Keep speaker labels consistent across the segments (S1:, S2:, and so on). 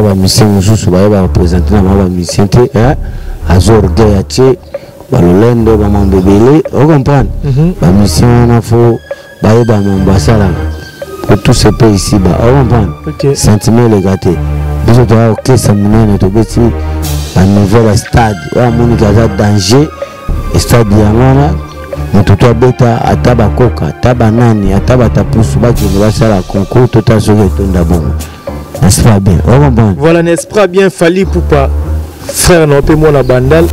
S1: ba mission juste ba représenter na ba mission te azor gayache balolendo ba mambebele on comprend ba mission na fo ba ba mbasala pour tous ces pays ici ba on comprend sentiment le gâté biso to OK ça munene to beti ba nouvel stade wa moni kaza danger stade yangana mututo beta ataba koka ataba nani ataba tapusu baki ni basala concours tota soke tonda bongo n'est-ce pas bien
S2: voilà n'est-ce pas bien Fally Ipupa frère non pe mona bandal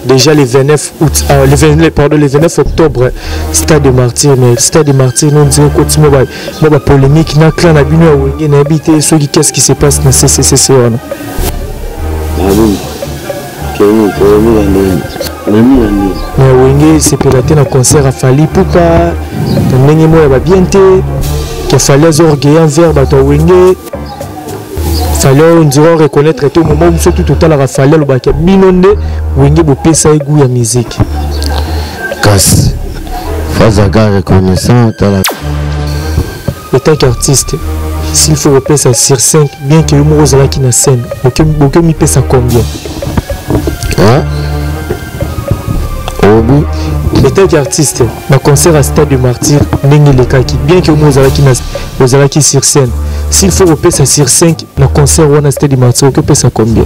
S2: déjà le 29 août le 29 octobre stade de Martyr mais stade de Martyr non dire continue ba polémique na clan na bino wenge na habité ce qui qu'est-ce qui se passe dans CCC on mais wenge c'est pelaté na concert à Fally Ipupa ndenge mo ba bien te que fallait orgueillir envers bato wenge fallait on dirait reconnaître tout moment où surtout total la fallait le bac binonde wenge bo pesa goût ya musique
S1: casse fazaga reconnaissant
S2: en tant qu'artiste s'il faut repérer ça sur 5 bien que mo ozala qui na scène aucun mi pesa combien en tant qu'artiste ma concert à Stade de Martyr ndenge le kaki bien que mo ozala qui sur scène s'il faut repérer ça sur 5 ma concert on a Stade de Martyr aucun pesa combien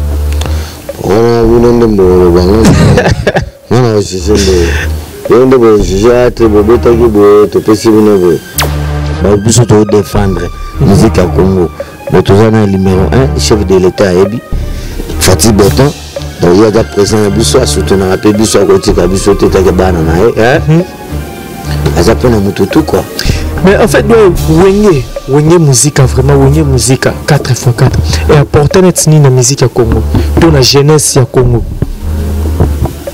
S1: on a vu ndembo bango on a jugé bobeta ki bo to pesi bino bo ba biso to défendre musique à Congo mais tout ça na numéro 1 chef de l'état ebi Fati Beton donc il y a des présents biso à soutenir un peu biso à côté ka biso teta ke bana na azapena mututu quoi
S2: mais en fait wenge musique vraiment wenge musique 4x4 et apporter net ni na musique à Congo pour la jeunesse ya Congo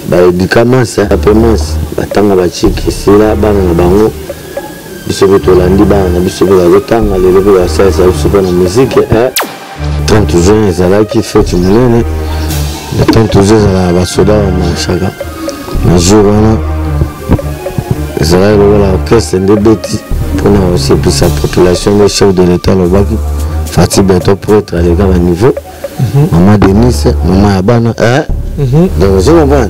S1: ba éducation ça appelance batanga ba chiki sila bana na bango biso beto landi bana biso be la tanga le lever ça super na musique 30 jours ezala qui fait munene le 30 jours ezala ba soda na chaka na jour wana ezala la orchestre de beti pour na aussi pour sa population le chef de l'état le baki Fati Beton pour être à l'égal niveau maman Denis maman Abana donc je comprends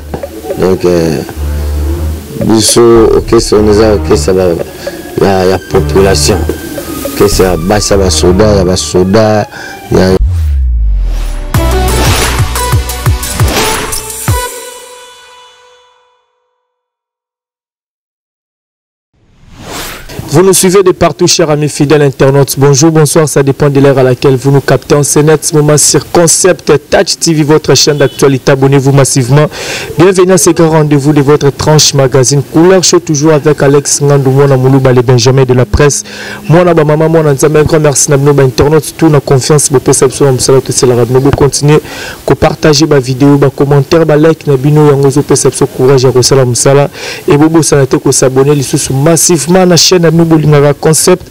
S1: donc biso orchestre on a orchestre la population que c'est basa ba soda ya
S2: Vous nous suivez de partout, chers amis fidèles internautes. Bonjour, bonsoir, ça dépend de l'heure à laquelle vous nous captez. En ce net moment sur Concept Touch TV, votre chaîne d'actualité. Abonnez-vous massivement. Bienvenue à ce grand rendez-vous de votre tranche magazine. Couleur chaud, toujours avec Alex Ngandou, Mona Moulouba, les Benjamin de la presse. Mona Bamama, Mona Nzambe, un grand merci à nos internautes. Tout na confiance, vos perceptions, c'est la radio. Nous continuez à partager ma vidéo, ma commentaire, ma like, na bino, yangozo perception, courage, à Rosala Moussala. Et Bobo Sanate, ko s'abonner, les sous massivement à la chaîne. Bolingara Concept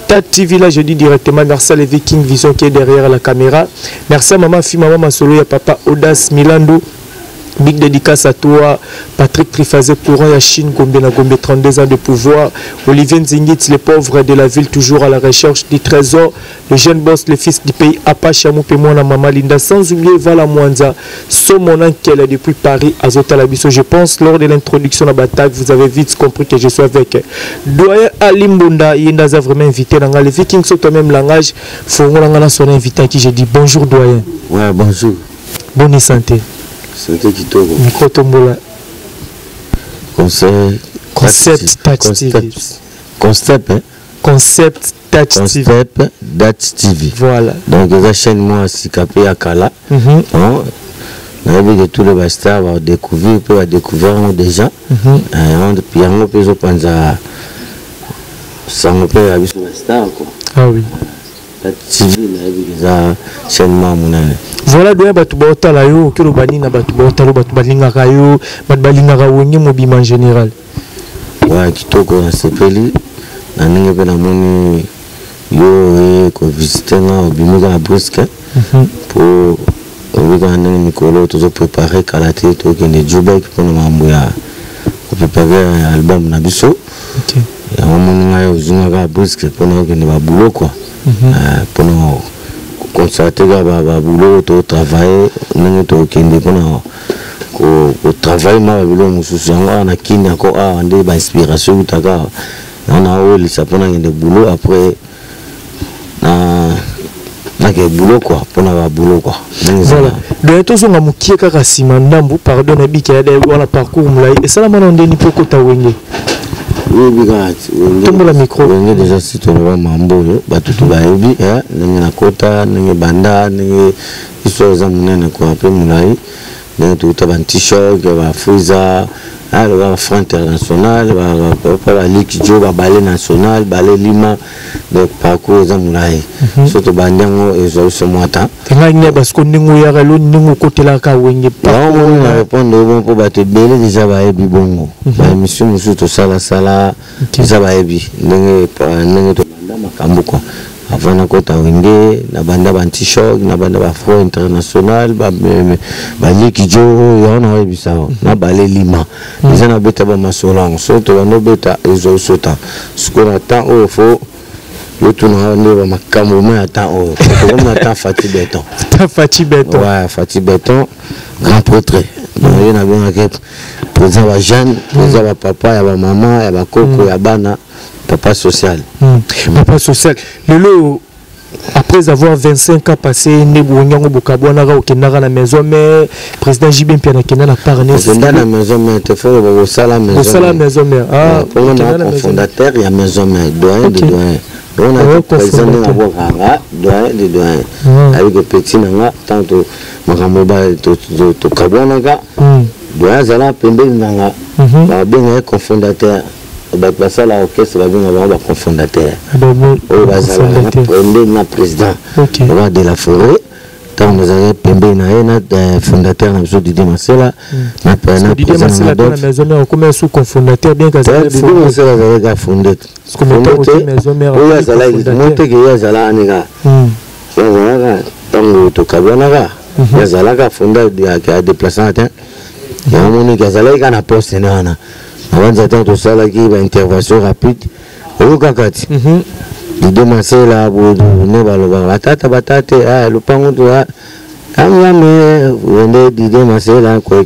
S2: Touch TV. Là je dis directement merci à les Viking Vision qui est derrière la caméra. Merci à maman fille maman Masolo et papa Audace Milando. Big dédicace à toi, Patrick Trifazé, courant à Chine, Gombe, 32 ans de pouvoir. Olivier Nzingit, les pauvres de la ville, toujours à la recherche du trésor. Le jeune boss, le fils du pays, Apache Amoupémona, Maman Linda, sans oublier Vala Mwanza, Somonan, qu'elle est depuis Paris, à Zotalabiso. Je pense, lors de l'introduction à Batak, vous avez vite compris que je suis avec Doyen Alimbonda, Yendaza vraiment invité. Les Vikings sont au même langage. Fongola son invité à qui j'ai dit bonjour, Doyen.
S1: Ouais, bonjour.
S2: Bonne santé.
S1: Santé Kitoko.
S2: Micro Tombola.
S1: Concept Touch TV. Concept Touch TV.
S2: Voilà.
S1: Donc la chaîne moi si capé à Kala. On a vu que tous les bastard va découvrir déjà. Puis on peut se penser ça on peut avoir bastard quoi.
S2: Ah oui.
S1: TV la chaîne moi mon
S2: voilà doya batu baotala yo kilo banina batu baotala batu balingaka yo batu balingaka wonye mobima en général.
S1: Ouais kitoko na sepeli na ninge pe na moni yo ko visiter na obimika na Brusque pour obika na Nikolo to préparer kalaté to kende Jubek pour na mambo ya préparer album na biso. OK. Ya moni ngayo zunga ka Brusque pour na kende ba boulot quoi. Pour constater que boulot to travailler ndenge to kende kona ko travailler ma boulot mususu yango na kini ko ande ba inspiration utaka na oli sapona ngende boulot après na ke boulot quoi pona ba boulot quoi
S2: voilà donc to zonga mukie kaka sima ndambu pardon na biki ya wala parcours mulai et ça la mona ndeni poko ta wenge
S1: oui bigat
S2: tombo la micro
S1: wenge déjà si to ba mambo ba tutu ba ebi ndenge na kota ndenge banda ndenge iso za munene quoi après mulai ndenge tuta ba t-shirt ba freezer le Front international, la Ligue Joe, ballet national, ballet Lima, le parcours de Moulaye. Surtout Bandiango et Zoso Moata.
S2: Tu as parce qu'on n'est pas là, côté là, Kawenge.
S1: On va répondre pour battre Bélé, déjà, va être bongo. Monsieur Moussou, tout ça, la sala, déjà, va être bien. N'est pas Makambuko. Avant na kota wenge na banda ba t-shirt na banda ba Front international ba Ligue Joe yana webisa na ballet Lima déjà na beta ba masolong so to no beta ezo sota skona temps au fo le tourna ne ba makambo ma temps au to comme temps Fati Béton
S2: Fati Béton
S1: ouais Fati Béton grand portrait donc il y a bien que président ba Jeanne président ba papa ya ba maman ya ba koko ya bana papa social.
S2: Papa social. Lelo, après avoir 25 ans passé, Nebounyang Bokabouana au Kenara la maison, mais président Jibin Piana Kena n'a pas rené.
S1: C'est dans la maison, mais tu fais au Sala maison. Au
S2: Sala maison, mais
S1: pour le fondateur, il y a maison, mais doyen de doyen. On a le président de la Bokanga, doyen de doyen. Avec le petit Nanga, tant que Makamoba to Kabouanaga, doyen Zala Pembe Nanga, bien cofondateur. Ça là orchestre va bien avoir un cofondateur le président de la forêt tant nous avons pembe na fondateur na Didi Masela na
S2: Didi Masela na maison mère comme sous cofondateur bien que
S1: Didi Masela avait fondé
S2: maison mère
S1: oui ça là monte que ya zala aniga ya tango to kabana ya zala ka fondé a déplacé atteint ya moni ka zala ka na poste na avant d'attendre tout ça, il y a une intervention rapide. Au Kakati, il démassait là, vous ne batata, le pan de là. Vous venez de démasser là, quoi.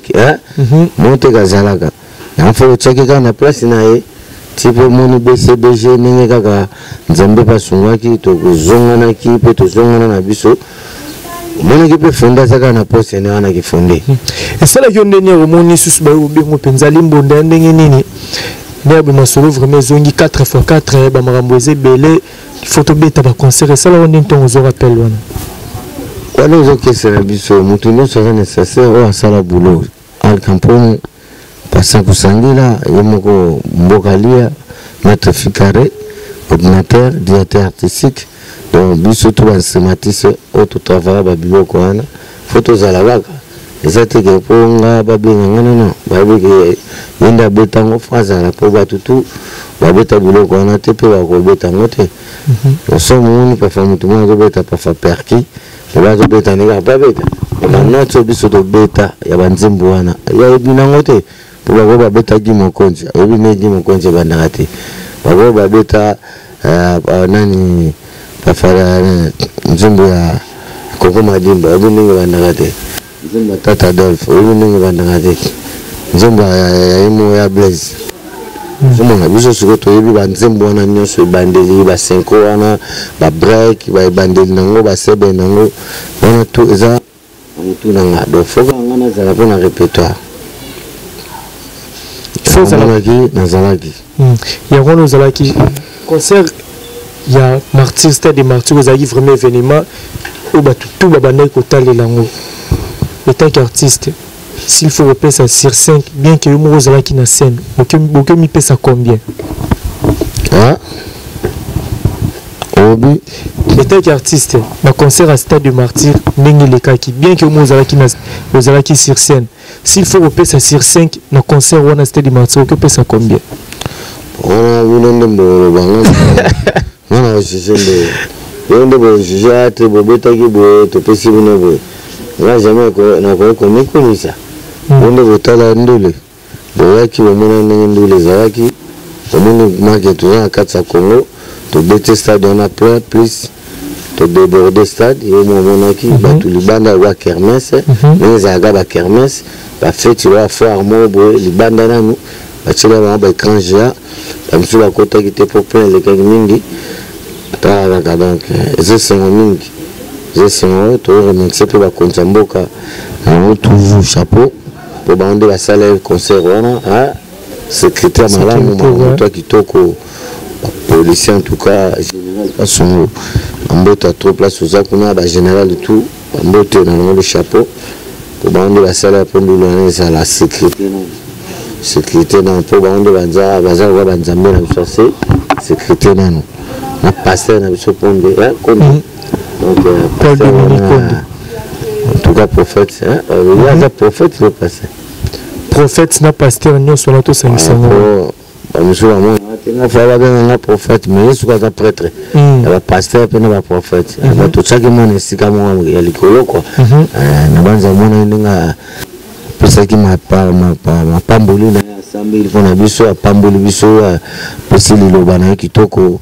S1: Montez Gazalaga. Il faut checker quand la place n'est type mon BCBG, Ningaka, Zambe Pasumaki, Zonganaki, Petozongana Bisso. Mon équipe fonda ça na poste na qui fondé
S2: et ça la yonde ni romoni susba ubingo penzali mbonda ndenge nini nebe masolo vraiment zongi 4x4 ba maramboze belé photo beta ba concert ça la on ntongo zo rappel
S1: wana zo kese na biso mutu no ça nécessaire o asala boulot al campon passa kusangila yemoko mbokalia maître Fikare ordinateur directeur artistique. Donc, biso tout instrumentiste, auto travail, babilo koana, photo zalawaka. Et ça te que pour nga babi non, babi que yenda betango phrase la pour batutu, babeta bilo koana te pe ba ko betango te. On sent mon performance tout monde beta pa fa perki, et ba zo beta nega ba beta. Et maintenant to biso to beta ya banzimbo wana. Ya ebinango te pour ba beta gi mon konji, ebine gi mon konji bandakate. Ba beta nani Fara nzumbu ya Koko Madimba ebinenge bandakate nzumbu Tata Adolphe ebinenge bandakate nzumbu ya Imo ya Blaise nzumbu na biso sikoto yebi banzembo wana nyonso ebandeli ba 5 wana ba break ba ebandeli nango ba sebe nango wana tout eza mutu nanga donc faut ngana zala pona répertoire faut zalaki
S2: ya kono zalaki concert. Il y a martyr, stade des martyrs, vous avez vraiment événement où tout le monde est lango. En tant qu'artiste, s'il faut repérer ça sur 5, bien que vous avez qui na scène, vous mi pèse ça combien?
S1: Ah, obi.
S2: En tant qu'artiste, le concert à stade des martyrs, bien que vous avez qui sur scène, s'il faut repérer ça sur 5, le concert ou à stade des martyrs, vous pèse ça combien?
S1: On a vu non, je te bobeta qui te possible ne va jamais comme ça. On ne veut pas la ndule. Boya qui va mener ndule zaki. On ne marque tout à 4 Congo. To bete stade on a plein plus. to déborder stade et mon qui ba tout libanda wa kermesse mais zaga ba kermesse ba fête wa foire mobo libanda nanu ba tshela ba écran géant ba msu ba kota qui était populaire les kang mingi ta donc je sais mingi je sais to remercier pe ba konzamboka on toujours chapeau pour bande la salle concert wana hein secrétaire malamu toi qui toko policier en tout cas général Passongo Ambote trop place aux akuna ba général de tout Ambote dans le chapeau pour bande la salle pour nous à la sécurité dans pour bande banza baza wa banzambe na chercher sécurité non na passer na biso ponde donc Paul Dominique en tout cas prophète hein il y a prophète le passé
S2: prophète na pasteur nous sur notre 500
S1: monsieur il faut avoir un prophète mais il faut être prêtre le pasteur peut être prophète tout ça qui m'en est si comme il y a l'école quoi na banza mona ndinga pesa qui m'a pamboli na assemblée il faut na biso pamboli biso possible le bana kitoko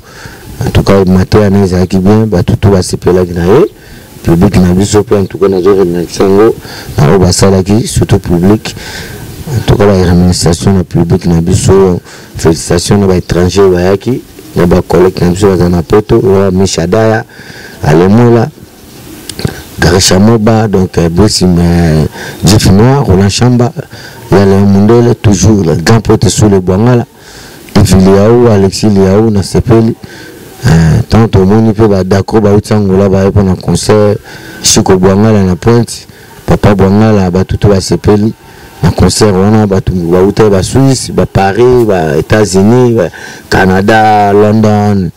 S1: en tout cas matin aneza qui bien ba tout va se pela na e public na biso pe en tout cas na zo remercier ngo na ba sala qui surtout public en tout cas la administration na public na biso félicitations na ba étranger ba yaki na ba collègue na biso za na poto wa Mishadaya Alemola Garishamoba donc Bossim Jefinoa Roland Chamba il y a le Mondole toujours le grand pote sous le Bangala Viliaou Alexis Liaou na sepeli tant au monde peut ba d'accord ba utsangola ba pour un concert Chiko Bangala na Pointe Papa Bangala ba tout ba sepeli un concert on ba tout ba uta ba Suisse ba Paris ba États-Unis ba Canada London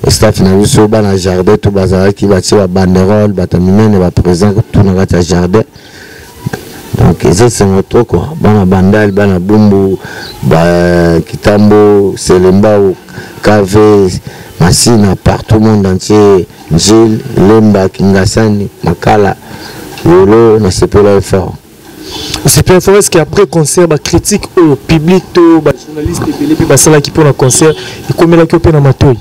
S1: staff na biso ba na jardin tout bazara qui ba ti ba banderole ba tamine ba présent tout na ba jardin donc c'est notre quoi bana bandal bana bumbu ba kitambo selemba kave masina partout le monde entier Gilles Lemba Kingasani Makala Lolo na sepela fort.
S2: C'est pas fort, est-ce qu'après concert, bah, critique au public, bah, journaliste, et puis bah, ça là qui pour un concert, et combien là qui opère dans ma toile?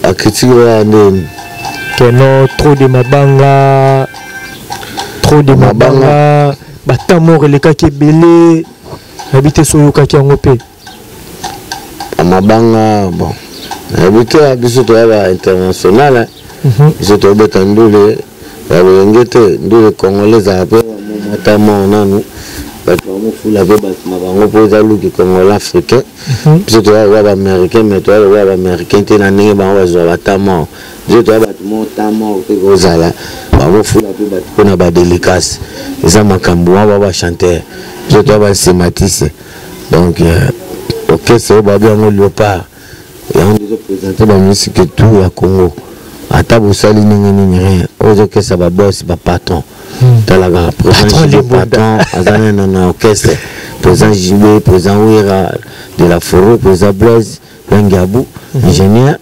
S1: La critique là,
S2: que non, trop de mabanga, bah, tant mort, les cas qui est belé, habiter sur le cas qui est en opé.
S1: Mabanga, bon, habiter à Bissot international, Bissot au Bétandoulé, les Congolais après. Notamment nanu batuamu fula be batima bango poza luki Congolais africain puis toi wa américain mais toi wa américain tena ndenge bango bazwa batama je toi batuma tama ko zala bango fula be batuna ba délicace eza makambo wa ba chanteur je toi ba sématise donc OK c'est ba bien le léopard et on les présenter la musique tout à Congo ata bosali ndenge nini rien ozo que ça ba boss ba patron talaga président patron azana na orchestre président Jimé président Wira de la forêt président Blaise Ngabou ingénieur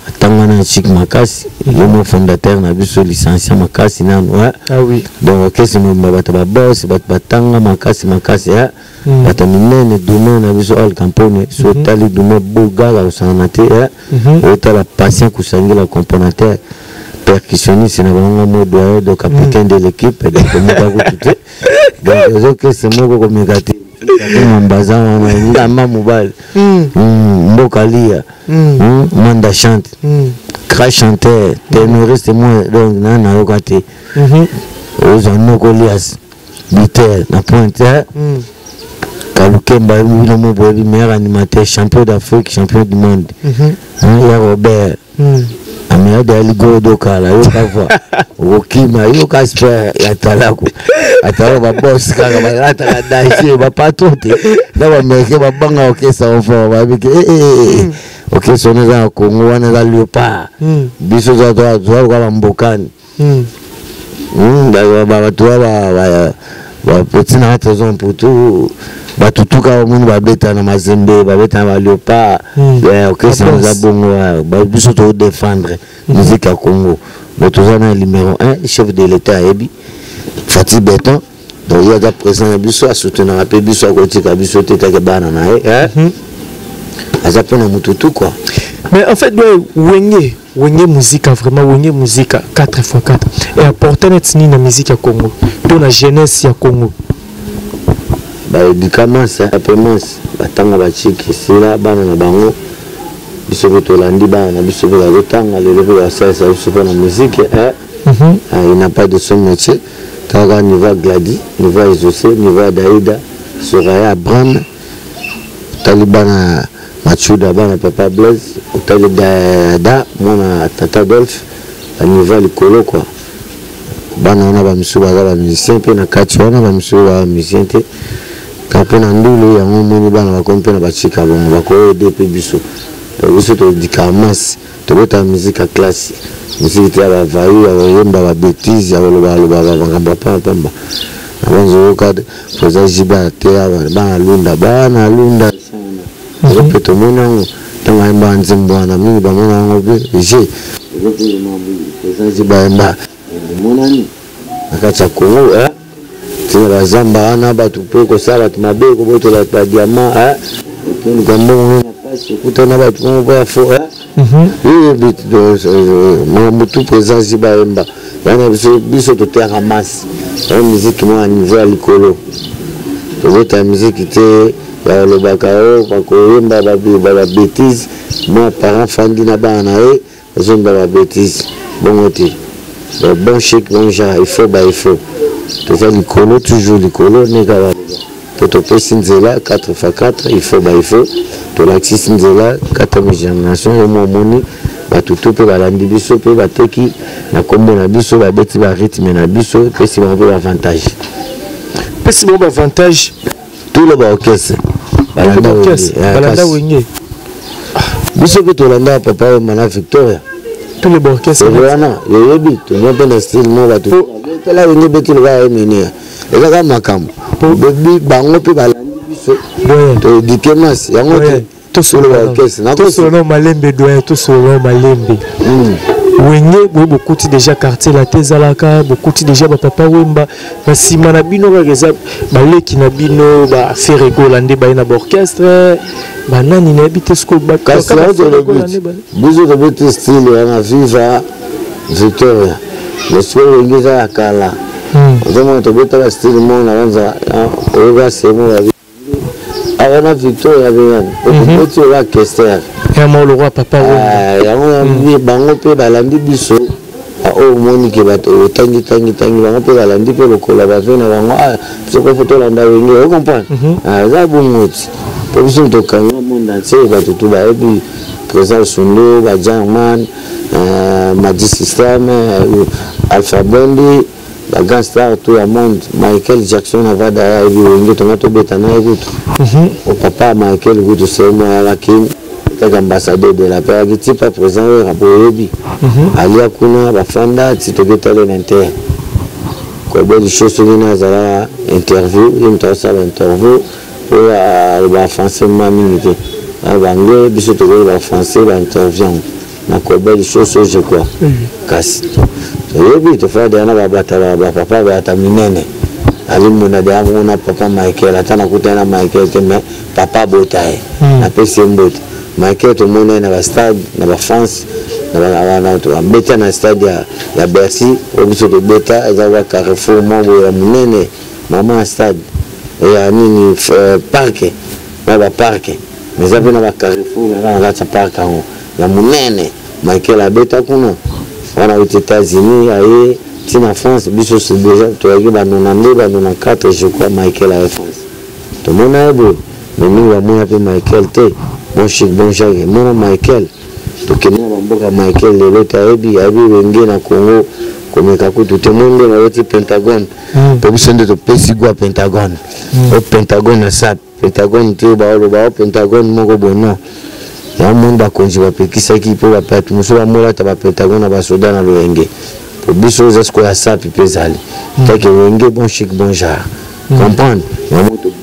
S1: atangana Chic Makasi le fondateur na biso licencié Makasi na
S2: ah oui
S1: donc orchestre no bata ba boss batanga Makasi batamine demain na biso al campone so tali demain bogaga usanate et la patient kusangila componateur percussionniste na bango modo de capitaine de l'équipe de comité donc c'est moi ko megati mbaza na ngamba mobile mbokalia manda chante crash chanteur ténoriste moi donc na yokate ozano Golias Biter na pointe Kalukemba le mot meilleur animateur champion d'Afrique champion du monde ya Robert amia dali godo kala yo kava okima yo kasper ya talako atala ba boss kaka ba ata dashi ba patote na ba meke ba banga okesa ofo ba bike OK sone za Congo wana za léopard biso za to kwa mbokani ba to ba petit na raison pour tout batutuka mundu babeta na mazembe babeta na léopard OK c'est za bongo ba biso to défendre musique à Congo mais tout ça na numéro 1 chef de l'état ebi Fatih Beton donc il y a da présent biso à soutenir rapé biso à kotika biso teta ke bana na aza pena mututu quoi
S2: Mais en fait, Wenge musique, vraiment, Wenge musique 4x4. Et apporter la musique à Congo, dans la jeunesse à Congo.
S1: Éducation, c'est un peu moins. Batanga bachiki, c'est là, bana na bango. Biso tolandi bana, biso tolanga, le levé à ça, c'est la musique. Il n'a pas de son métier. Kara Niva Gladi, Niva Isosé, Niva Daïda, Soraya Bran, Talibana Machuda, Bana Papa Blaise, Talibada, Mona Tata Dolph, Niva Likolo quoi. Bana on a ba misu ba musicien, puis na kati on a ba misu ba musicien te. Quand on a ndulu ya moni bana ba kompe na ba chika bon ba ko DP biso. Donc biso to dikamas, to bota musique à classique. Musique ya ba vayu ya yemba ba bêtise ya ba pamba. Avant cadre faisait jiba te ba lunda sana. Repeto mona tanga mba nzimbo na mimi ba mona ngobe je. Faisait jiba mba mona ni akacha Kongo tina bazamba ana batu pe ko sala tumabe ko boto la diamant ni gambo na pasi kutana batu ko ba fo bit de mutu présence zibaemba bana biso to terre masse la musique moi niveau à likolo to musique te ya le bakao kwa koyemba ba bêtise moi parents fandi na bana zomba ba bêtise bon oti bon chic bon genre il faut tout ça likolo toujours likolo nega to pesi nzela 4x4 il faut to l'axis nzela 4 génération et mon moni batutu pe balandi biso pe bateki na kombo na biso ba beti ba rythme na biso pesi ba avantage tout le orchestre balanda Wenge biso pe to landa papa mana Victoria
S2: tout le orchestre
S1: wana yebi to nyope na style mo batu la Wenge beti le va mener et là makambo bebi bango pe balandi biso to dikemas yango
S2: tout sur le malembe doyen tout sur le malembe Wenge beaucoup déjà quartier la tezalaka beaucoup déjà papa Wemba basima na bino ba reza baleki na bino ba faire golande ba na orchestre ba nani na bité sko ba
S1: kasi biso de bete style na viva Victoria le soir Wenge za kala vraiment to bete la style mo na wanza o ga semo avant Victoria avait petit orchestre
S2: et mon le roi papa
S1: Wemba bango pe balandi biso o moni ke bato tangi bango pe balandi pe lokola ba vena bango soko photo landa Wenge o comprendre za bomoti pour biso to kanga monde entier bato tout ba ebi présent Sundo ba German Magic System Alpha Blondy la grande star tout le monde Michael Jackson avait d'ailleurs Wenge to ngato betana ebutu au papa Michael Wood c'est moi la king ambassadeur de la paix qui type présent raboyebi ali akuna bafanda titogeta l'inter ko belle chose na zala interview imta sa interview pour ba français mamite abango biso to ba français ba interview na ko belle chose je crois kasi yebi to fa dana ba batala ba papa ba taminene ali mona de amona papa Michael atana kutana Michael teme papa botae na pesi mbot Michael tout le monde na ba stade na ba France na beta na stade ya Bercy au biso de beta ezawa Carrefour mambo ya munene mama stade ya nini parc na ba parc mais après na ba Carrefour na la parc ya munene Michael a beta kuna wana aux États-Unis aye tina France biso c'est déjà to yaki ba 92 ba 94 je crois Michael a France tout le monde a beau mais nous va moi pe Michael te bon chic bon jage mon Michael to kenya mboka Michael lelo taebi abi Wenge na Congo komeka kutu te monde na weti Pentagone pe biso ndo to pesi gwa Pentagone au Pentagone na sa Pentagone te ba Pentagone moko bono ya monde akonji ba pekisa ki po ba patu muso ba mola ta ba Pentagone ba soda na Wenge po biso zasko ya sa pipezali take Wenge bon chic bon jage comprendre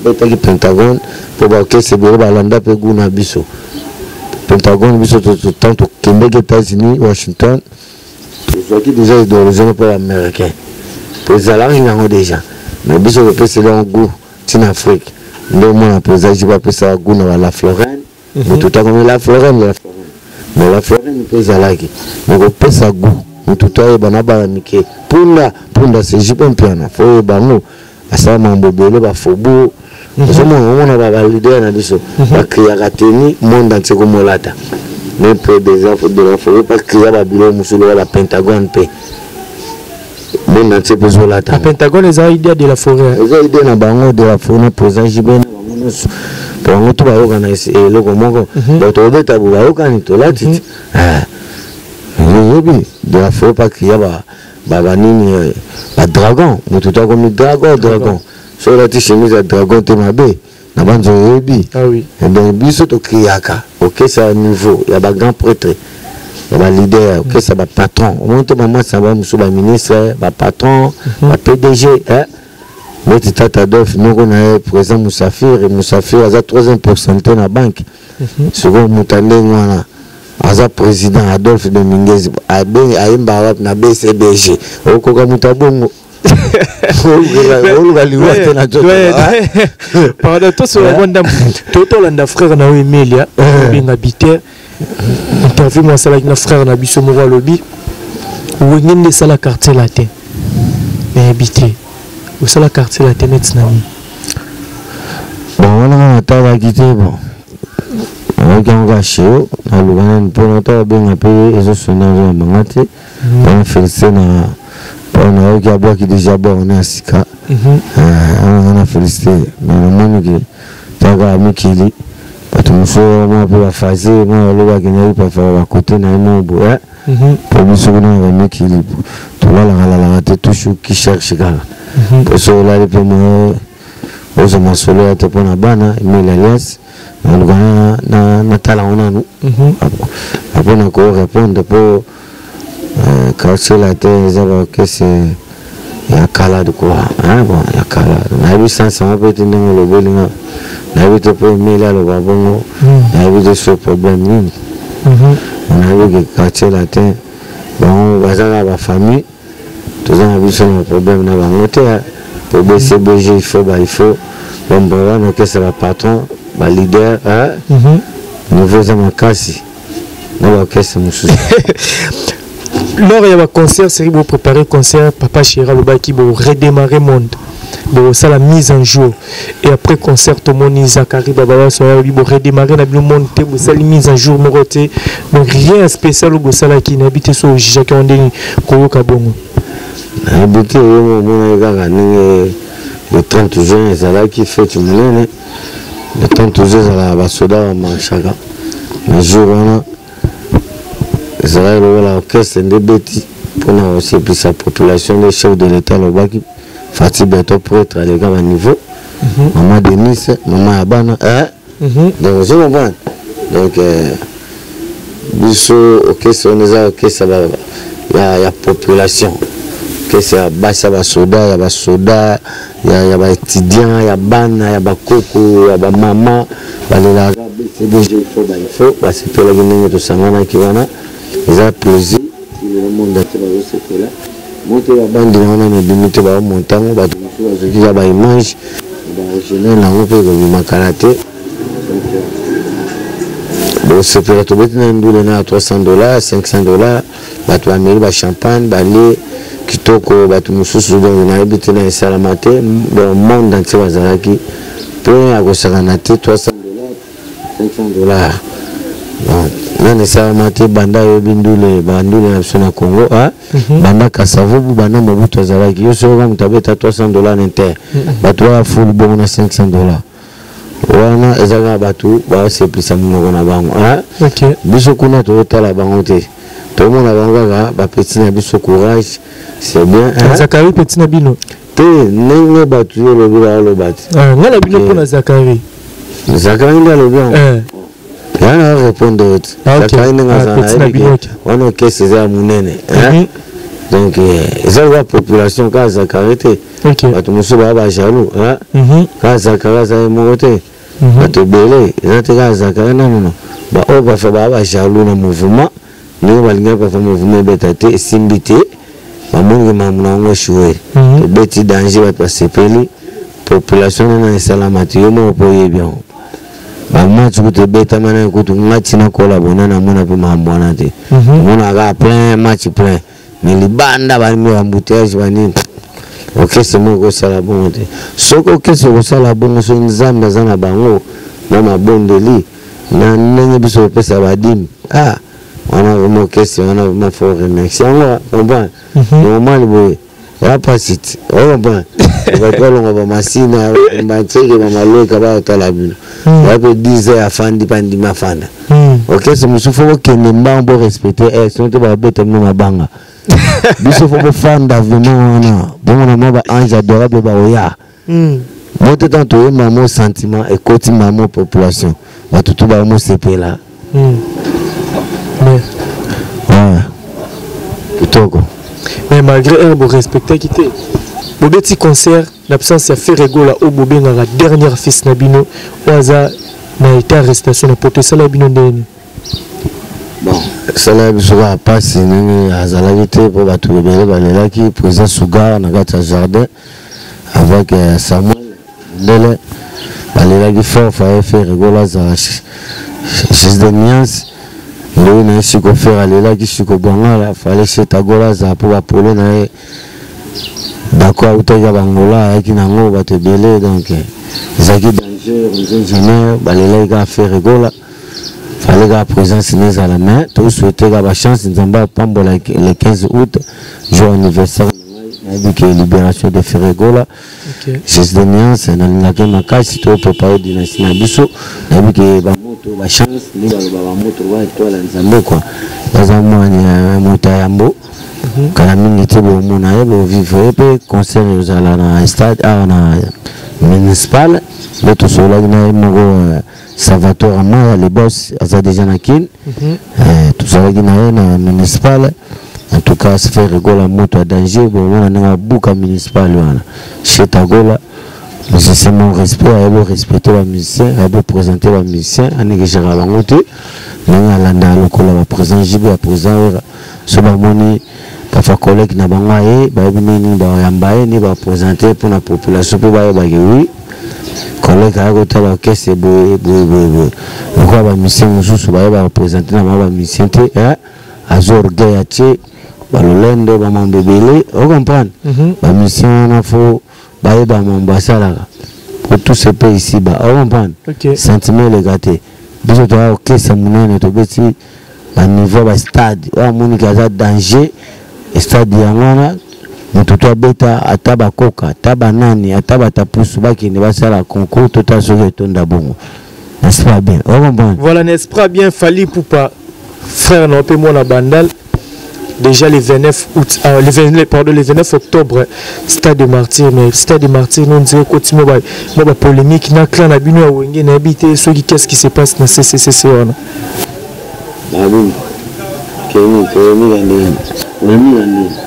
S1: beta ki Pentagone pour ba que c'est ba landa pe guna biso Pentagone biso to tanto kembe aux États-Unis Washington soit qui déjà d'origine pour américain pour ça là il déjà mais biso pe c'est là goût en Afrique ndo mo na présage ba pe ça guna la Florence mais tout à comme la Florence mais la forêt ne peut zalaki mais ko pesa goût mutu to bana ba mike punda c'est jipon piana fo bango asa mambo bele ba fobo on a validé na biso ba kriya teni monde entier ko molata mais peu des enfants de la forêt parce qu'il y a la bureau musolo la Pentagone pe monde entier peut zolata
S2: la Pentagone les a idée de la forêt
S1: les a idée na bango de la forêt président Jibena pour tout ba organiser et le moko donc to beta ba okani to lati de la forêt parce qu'il y a ba nini ba dragon mutu to comme dragon so lati chemise à dragon te mabe na banzo yebi
S2: ah oui
S1: et donc biso to kriaka OK c'est un niveau il y a ba grand prêtre il y a ba leader OK ça ba patron au moment maman ça va musu ba ministre ba patron ba PDG mais tata Adolphe nous on a présent Moussafir a 3% na banque second mutande ngwana aza président Adolphe Dominguez aimba na BCBG okoka mutabongo
S2: pardon toi sur la bonne dame toto landa frère na Emilia bien habité interview moi ça avec na frère na biso mo lobby ou ngende sala quartier latin mais habité ou sala quartier latin maintenant
S1: bon on a tava quitté bon on va chez na lugana pour longtemps bien payer et je suis dans mangate on félicite na on a eu qui déjà bon on est à Sika on a félicité mais le monde qui taga mikili parce que so moi pour la phase moi le gars qui n'a pas faire à côté na mon beau pour nous sur na mikili tout là la toujours qui cherche gars pour ça là pour moi aux ma solo te pour na bana mais l'alliance on va na tala on a nous après on encore répondre pour quartier la terre que c'est ya kala de quoi bon ya kala na bi sans on peut tenir le bolinga na bi te pour mais là le babongo na bi de ce problème ni on a vu que quartier la terre bon bazala la famille tous on a vu ce problème na bangote pour BCBG il faut bon bon que c'est la patron ba leader niveau za makasi na ba kese musu.
S2: Lors il y a un concert, c'est pour préparer concert, Papa Chéra Lobaki pour redémarrer monde. Bon, ça la mise en jour. Et après concert, tout le monde Zakari Baba soit pour redémarrer le monde, pour ça la mise en jour moroté. Donc rien de spécial au Bossala qui n'habite sur Jacques Ondeni Koyoka Bongo.
S1: Habité le 30 juin, c'est là qui fait tout le monde. Le 30 juin, c'est là bas soda manchaka. Le jour on c'est là l'orchestre de Betty pour aussi plus la population des chefs de l'État le baki Fatih Beto pour être à l'égal à niveau maman Denise maman Abana donc je comprends donc biso OK c'est on est OK ça va il y a population OK c'est bas ça va soda il y a ba étudiant il y a bana il y a ba koko il y a ba maman ba la il faut parce que la guinée de samana qui wana ils ont plaisir le monde entier va se là monter la bande on a limité ba montant ba tout ce qui a ba image ba original na on peut le karaté bon c'est pour tout maintenant nous na $300 $500 ba tu amène ba champagne ba lait kitoko ba tout mususu donc na habité na salamate le monde entier va zalaki pour ya ko sakanate $300 $500 non ça mate banda yo bindule bandule na sona Congo banda kasavubu banda mobutu azalaki yo so va mutabeta $300 inter bato wa full bon na $500 wana ezaka bato ba se plus amuno na bango
S2: OK
S1: biso kuna to tala bango te to mona bango ga ba petit na biso courage c'est bien
S2: Zakari petit na bino
S1: te nenge bato yo lo bati
S2: ngala bino pour na Zakari
S1: ndalo bien yana répondre on a que c'est à munene donc la population ka zakarete bato musuba ba jaloux ka zakara za moté bato belé zate ka zakara non ba o ba fa ba jaloux na mouvement ni balinga ba fa mouvement betate simbité ba mungi mamuna ngo choué beti danger ba sepeli population na salamati yo mo poye bien match que tu bêta maintenant que tu match na kola bonana mona pe mambona te mona ga plein match plein mais les banda ba mi embouteillage ba ni ok c'est moi ko sala bon te soko ok c'est ko sala bon so nzamba zana bango na mabondeli na nenge biso pesa ba dim on a vraiment question on a vraiment fort remercier on comprend normal boy ya pasite on comprend va pas longa ba masina ba tseke ba maloka ba talabino ya pe 10 heures afandi pandi mafanda ok c'est musu faut que ne mbambo respecter sinon te ba beta no mabanga biso faut fanda vraiment na bon na ba ange adorable ba oya monte tant to maman sentiment et côté maman population ba tout ba mo CP là
S2: mais malgré elle, vous respectez qui était. Au petit concert, l'absence a fait rigoler au bobé dans la dernière fête Nabino. Oaza n'a été arrestation pour ça la bino de.
S1: Bon, ça là sera passé à Zalagité pour battre le bébé balela qui présent Sougar dans le jardin avec Samuel Ndele balela qui fort faire rigoler à chez des nuances. Nous n'avons pas fait aller là, qui il fallait que tu aies pour appeler. D'accord, tu as Bangola, qui n'a pas te belé. Donc, les acquis dangereux, les ingénieurs, les gars fait rigoler. Il fallait que présence à la main. Tout souhaiter la chance, nous avons pas le 15 août, jour anniversaire. La libération de Ferregola. J'ai des nuances, dans la game à cash, si tu veux préparer du national biso, la chance, ni la moto wa toi la nzambe quoi. Lazamo ni moto yambo. Kana mingi tebo mona yebo vivre pe concert aux ala na stade na municipal. Le tout cela na mo Salvatore Amaya les boss aza déjà na kin. Tout cela na municipal. En tout cas, ça fait rigoler la moto à danger. Bon, on a un bouc municipal. Chez Tagola, c'est mon respect. Il faut respecter les musiciens, il faut présenter les musiciens. On est géré à la moto. On a la présence, j'ai vu la présence. Ce moment, parfois, collègues n'a pas eu, ni va présenter pour la population. Pour oui, collègues à côté de la caisse, c'est beau. Pourquoi les musiciens va présenter les musiciens? Azor Gayache, Balolendo, Bamambébélé, on comprend. La mission, il faut bailler dans mon bassala. Pour tous ces pays ici, on comprend. Sentiment les gâtés. Bisous, tu as ok, c'est mon nom, tu as niveau de stade. On a un danger. Stade Yangana, mais tout à bêta, à tabacoca, tabanani, à tabatapoussou, qui ne va pas la concours, tout à ce que tu as bon. N'est-ce pas bien? On comprend.
S2: Voilà, n'est-ce pas bien, Fali Poupa. Frère, non, moi la bandale. Déjà le 29 août, le 29 octobre, Stade de Martyr, mais Stade de Martyr, nous disons continuer ma polémique, na clan na bino wenge na habité, ceux qui qu'est-ce qui se passe dans CCCC on.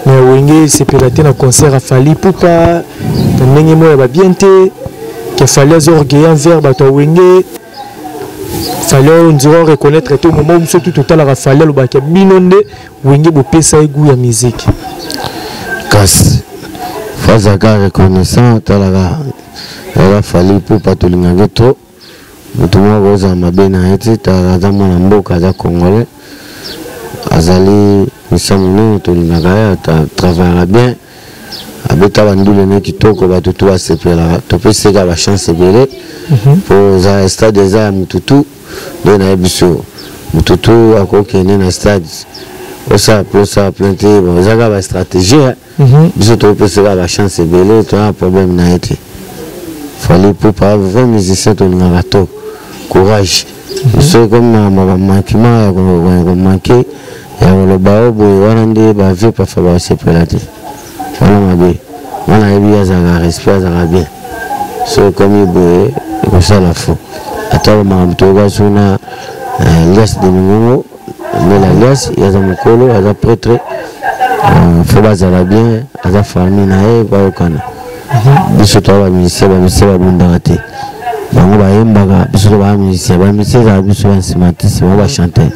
S2: Mais wenge c'est piraté na concert à Fali Poupa, ndenge mo ba bien te, qu'il fallait orgueil envers bato wenge. Fallait on dirait reconnaître tout moment où surtout total a fallu le bac binonde wenge bo pesa goût ya musique
S1: casse fazaka reconnaissant talaga la fallu pour pas tout linga trop mutumo boza mabena eti talaga mona mboka za congolais azali misamune to linga ya travailler bien abeta bandule ne kitoko ba tutu ba sepela to pesa la chance belé pour za stade za mututu de na biso mututu akokene na stade osa planté bon zaga ba stratégie biso to pesa la chance belé to un problème na été fallait pour pas vrai musicien to na rato courage c'est comme na manquement ya manquer ya le baobo wanande ba vie pas fa ba sepelate voilà mabe wana ebi zaga respect zaga bien so comme ibo ko sala fo atalo mamtoga suna lias de mingo mais la lias ya za mukolo ya za prêtre faut bazala bien aza famille na e ba okana biso to ba miseba bundate bango ba yembaga biso ba musicien za biso ba simantisi ba chanter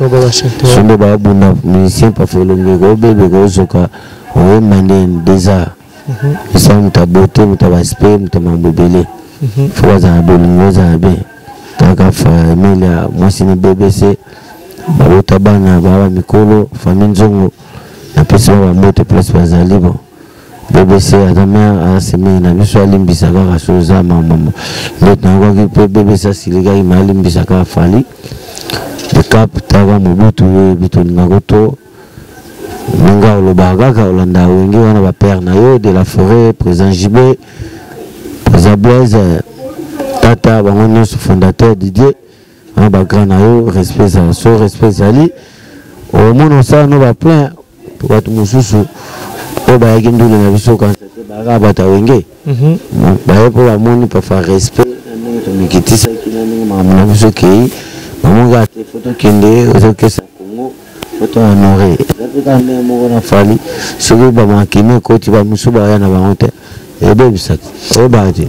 S1: sonde ba bunda musicien pa fo le go bebe go zoka o mande déjà ça muta beauté muta respect muta mambebele faut bazala bolingo za bien kaka Emilia mwasi ni BBC babota bana baba mikolo famille nzongo na pesa ba moto place bazali bon BBC adama aseme na biso alimbisa kaka soza mama ndoto na kwa ki BBC siliga imalimbisa kaka fali de cap tava mobutu bitoni ngagoto Nanga Olobagaga Olanda Wengi wana ba père na yo de la forêt président Jibé président Blaise tata bango nyonso fondateur Didier wana ba grand na yo respect za so respect zali au mono ça no ba plein pour batu mususu o ba yaki ndule na biso kan ba bata Wengi ba yepo ba moni pa fa respect ndenge to mikitisa kina ndenge mamuna biso kei mamunga te photo kende ozo kesa Congo photo honoré quand même on a fallu sur le bas qui me côté va nous souba yana bangote et bien ça au badi.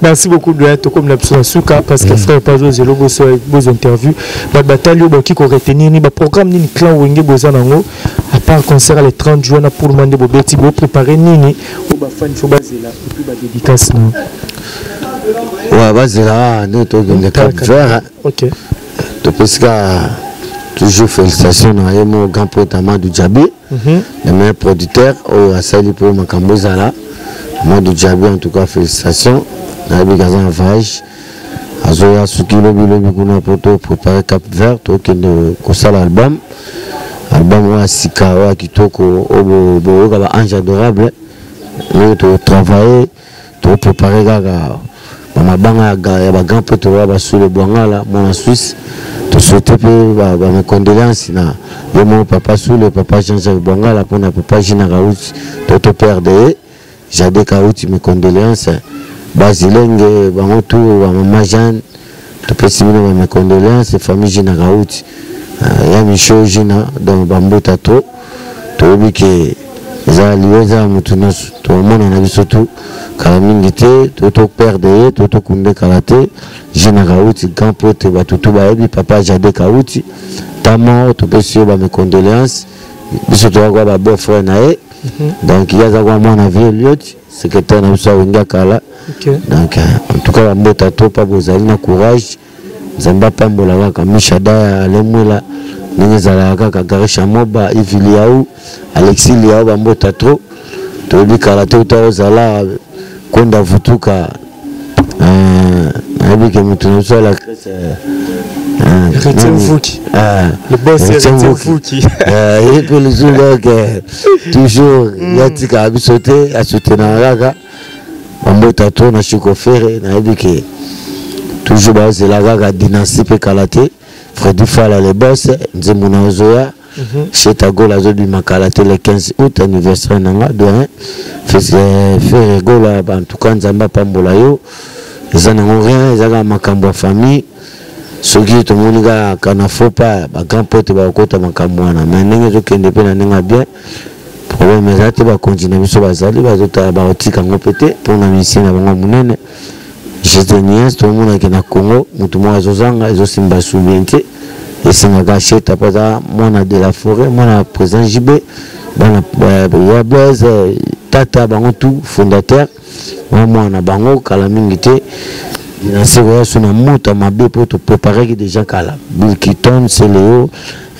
S2: Merci beaucoup de être comme l'absence souka parce que frère pas aux logo sur vos interviews la bataille au qui ko retenir ni ba programme ni clan wenge bozanango à part concert le 30 juin pour demander bo beti bo préparer nini ou ba fan faut bazela et puis ba dédicace non.
S1: Ouais bazela nous to de Cap Vert. OK. To pesca toujours félicitations à mon grand pote Amadou Djabi, le meilleur producteur au Asali pour Makambozala. Amadou Djabi en tout cas félicitations. Dans le Gazan Vage, Azoya Sukilo Bilobi Kuna Poto préparer Cap Vert, donc de Kosala album. Album wa Sika wa Kitoko au Boga Ange adorable. Nous to travailler, to préparer Gaga. Mama banga ya ba grand pote wa sur le Bangala, mon Suisse. Je souhaite mes condoléances à mon papa sous le papa Jean-Jacques Bongala pour le papa Gina Raoult, Toto Père de Jade Kaouti, mes condoléances. Basilenge, Bangotou, Maman Jeanne, mes condoléances, famille Gina Raoult. Yamicho Gina, dans Bambo Tato, Tobi Zaliweza Moutunos, tout le monde en a vu surtout. Kalamingite, Toto Père de Toto Koundé Karate, Gina Kaouti, grand pote, Batutu Baebi, papa Jade Kaouti, Tamo, tu peux suivre mes condoléances. Biso to kwa ba beau-frère nae. Donc il y a za kwa mwana vie Eliot, secrétaire na biso Wenga Kala. Donc en tout cas mbota to pa bozali na courage. Zamba pambola kaka Mishada Lemwela. Ninge zala kaka Garisha Moba, Iviliaou, Alexis Liao bambota to. Tobi Karate utawazala Konda Vutuka avec mutunoso la crèche
S2: le boss c'est Fouki
S1: et puis le jour toujours yatika abisote asutena raga bambota to na chikofere na ebike toujours base la raga dynastie pe Kalate Freddy Fala le boss nzemuna ozoya chez Tagola Zobi Makalate le 15 août anniversaire nanga de faire gola en tout cas nzamba pambola yo eza nango rien ezaka makambo ya famille soki tomonika kana fopa ba grand pote ba kota makambo wana mais ndenge ezokende mpe na ndenge bien problème eza te bakontinue biso bazali bazotala baotika yango pete mpona misie na bango monene jetenies tomonaki na Congo motu moko azozanga ezosimba soubien te esengaka cheta paza mwana de la forêt mwana président JB bana ya Blaise tata bango tout fondateur mwana bango kala mingi te na sewa sona muta mabe pour te préparer déjà kala Bill Kiton Seleo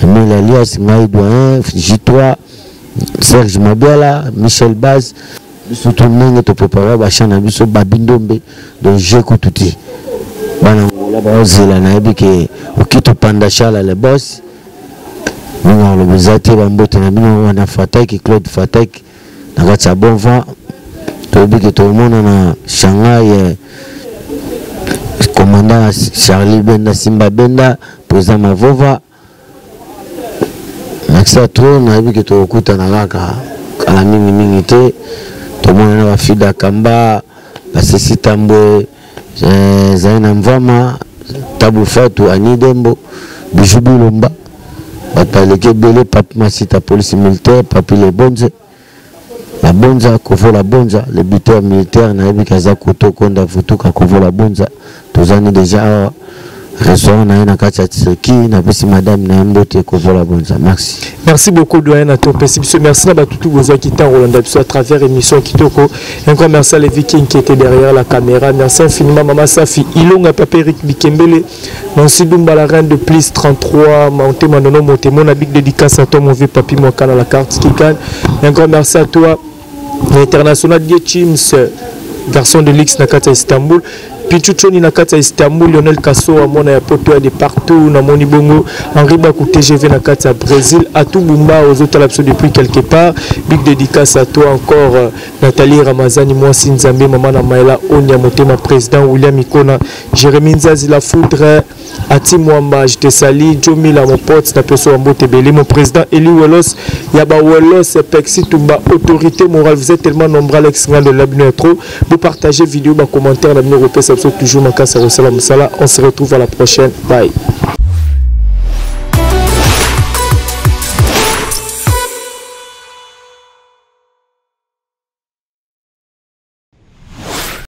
S1: Emile Alias Ngai Doyen J3 Serge Mabela Michel Baz biso to ndenge to préparer ba chana biso babindombe donc je kututi bana la bazela na ebike okito panda chala le boss nous le bezate bambote na bino wana Fataki Claude Fataki na kati bon vent to ebike to mona na Shanghai commandant Charlie Benda Simba Benda président Mavova Maxa trop na ebike to okuta na kaka kala mingi te to mona na Fida Kamba Basesi Tambwe Zaina Mvama Tabu Fatou Anidembo Bijou Bilomba Bataleke Bele Papi Masita police militaire Papi Le Bonze la Bonza Kovo la Bonza le buteur militaire na Ebikaza Koto Konda Futuka Kovo la Bonza tozani déjà restaurant na na kati tseki na bisi madame na mbote ko vola bonza. Merci.
S2: Merci beaucoup doyen à ton merci na batutu boza qui t'a Rolanda à travers émission Kitoko. Encore merci à les Vikings qui étaient derrière la caméra. Merci infiniment maman Safi Ilonga Papa Eric Bikembele. Merci Dumba la reine de plus 33 monté manono monté mon habit dédicace à toi mon vieux papi moi kana la carte qui gagne. Encore merci à toi l'international de Chims garçon de l'X Nakata Istanbul. Pichuchoni Nakata Istanbul, Lionel Kasso, Amona ya poto de partout, na Moni Bongo, Henri Bakou TGV Nakata Brésil, à tout Bumba, aux autres lapsos depuis quelque part. Big dédicace à toi encore, Nathalie Ramazani, moi Sinzambe, Maman Namaela, Onya Motema, président William Ikona, Jérémy Nzazi La Foudre, Ati Mwamba, je te salue, Jomi la mon pote, Napeso Ambo Tebele, mon président Eli Welos, Yaba Welos, Pexi Tumba, autorité morale, vous êtes tellement nombreux, Alex de l'abonné trop, vous partagez vidéo, ma commentaire, l'avenir européen, toujours ma casse à Salam Sala. On se retrouve à la prochaine. Bye.